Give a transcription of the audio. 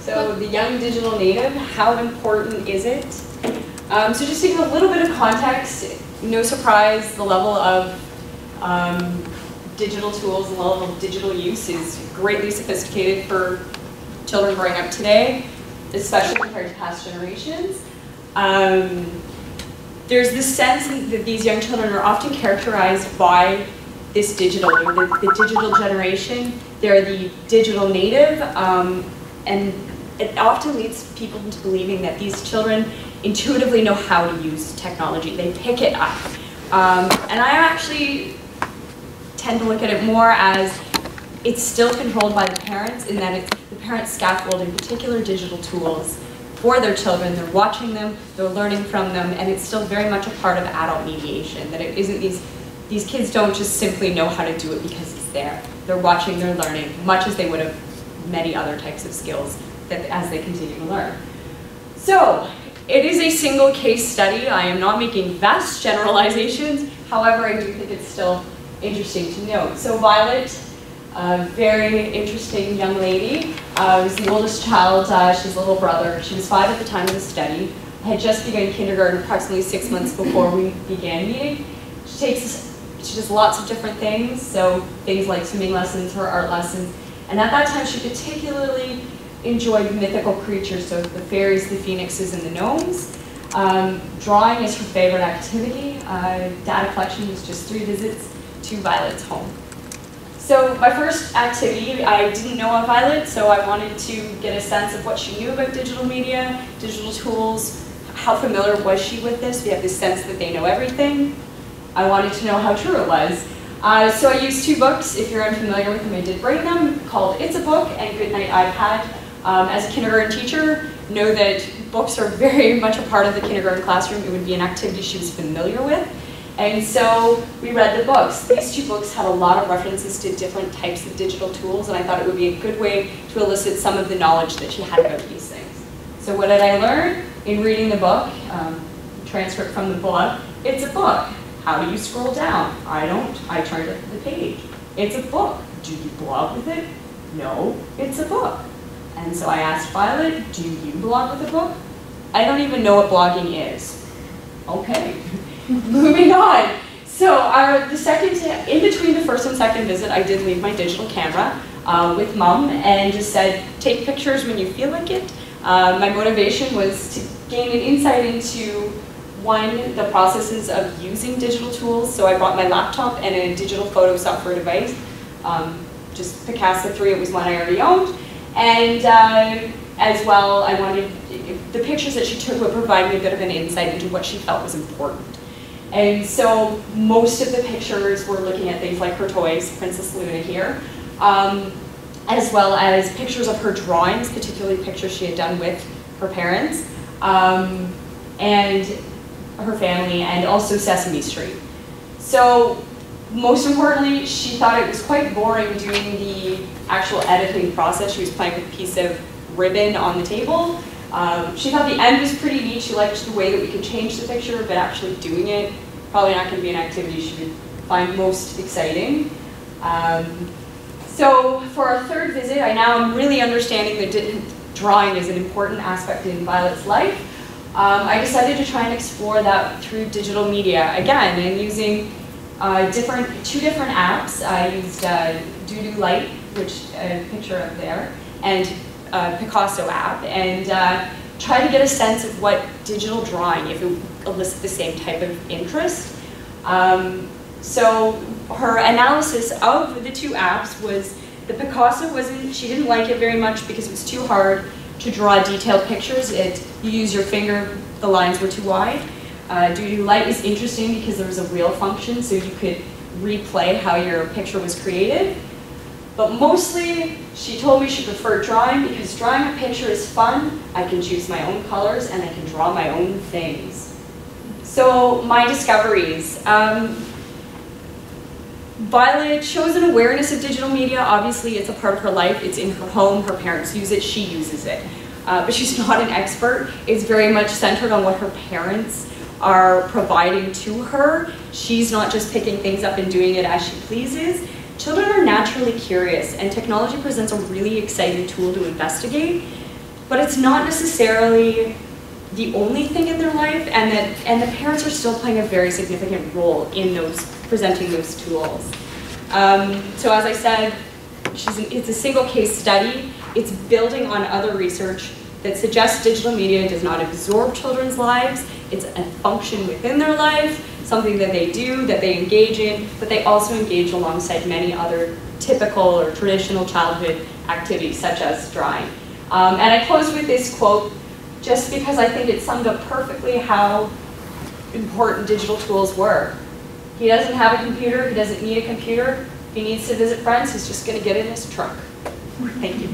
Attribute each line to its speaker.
Speaker 1: So the young digital native, how important is it? So just to give a little bit of context, no surprise, the level of digital tools, the level of digital use is greatly sophisticated for children growing up today, especially compared to past generations. There's this sense that these young children are often characterized by this digital, or the digital generation. They're the digital native, and it often leads people into believing that these children intuitively know how to use technology. They pick it up. And I actually tend to look at it more as it's still controlled by the parents, in that it's the parents scaffold in particular digital tools for their children. They're watching them, they're learning from them, and it's still very much a part of adult mediation, that it isn't these kids don't just simply know how to do it because it's there. They're watching, they're learning, much as they would have many other types of skills that as they continue to learn. So, it is a single case study. I am not making vast generalizations. However, I do think it's still interesting to note. So Violet, a very interesting young lady, was the oldest child. She has a little brother. She was 5 at the time of the study. I had just begun kindergarten approximately 6 months before we began meeting. She does lots of different things. So things like swimming lessons, her art lessons. And at that time, she particularly enjoyed mythical creatures, so the fairies, the phoenixes, and the gnomes. Drawing is her favorite activity. Data collection was just 3 visits to Violet's home. So my first activity, I didn't know of Violet, so I wanted to get a sense of what she knew about digital media, digital tools, how familiar was she with this. We have this sense that they know everything. I wanted to know how true it was. So I used 2 books, if you're unfamiliar with them, I did bring them, called It's a Book and Goodnight iPad. As a kindergarten teacher, know that books are very much a part of the kindergarten classroom. It would be an activity she was familiar with. And so we read the books. These 2 books had a lot of references to different types of digital tools, and I thought it would be a good way to elicit some of the knowledge that she had about these things. So what did I learn in reading the book? Transcript from the book. It's a book. How do you scroll down? I don't. I turned to the page. It's a book. Do you blog with it? No, it's a book. And so I asked Violet, do you blog with a book? I don't even know what blogging is. Okay, moving on. So in between the first and second visit, I did leave my digital camera with Mom and just said, take pictures when you feel like it. My motivation was to gain an insight into, one, the processes of using digital tools. So I brought my laptop and a digital photo software device. Just Picasso 3, it was one I already owned. And as well, I wanted, the pictures that she took would provide me a bit of an insight into what she felt was important. And so most of the pictures were looking at things like her toys, Princess Luna here, as well as pictures of her drawings, particularly pictures she had done with her parents, and her family, and also Sesame Street. So most importantly, she thought it was quite boring doing the actual editing process. She was playing with a piece of ribbon on the table. She thought the end was pretty neat. She liked the way that we could change the picture, but actually doing it, probably not going to be an activity she would find most exciting. So for our third visit, I now am really understanding that drawing is an important aspect in Violet's life. I decided to try and explore that through digital media again, and using 2 different apps. I used Doo Light, which a picture up there, and Picasso app, and try to get a sense of what digital drawing, if it would elicit the same type of interest. So her analysis of the 2 apps was the Picasso she didn't like it very much because it was too hard to draw detailed pictures. You use your finger, the lines were too wide. Doo Light was interesting because there was a reel function, so you could replay how your picture was created. But mostly, she told me she preferred drawing because drawing a picture is fun. I can choose my own colors and I can draw my own things. So my discoveries. Violet shows an awareness of digital media. Obviously, it's a part of her life. It's in her home. Her parents use it. She uses it. But she's not an expert. It's very much centered on what her parents are providing to her. She's not just picking things up and doing it as she pleases. Children are naturally curious, and technology presents a really exciting tool to investigate. but it's not necessarily the only thing in their life, and the parents are still playing a very significant role in presenting those tools. So as I said, it's a single case study. It's building on other research that suggests digital media does not absorb children's lives. It's a function within their life, something that they do, that they engage in, but they also engage alongside many other typical or traditional childhood activities, such as drawing. And I close with this quote, just because I think it summed up perfectly how important digital tools were. He doesn't have a computer, he doesn't need a computer. If he needs to visit friends, he's just going to get in his truck. Thank you.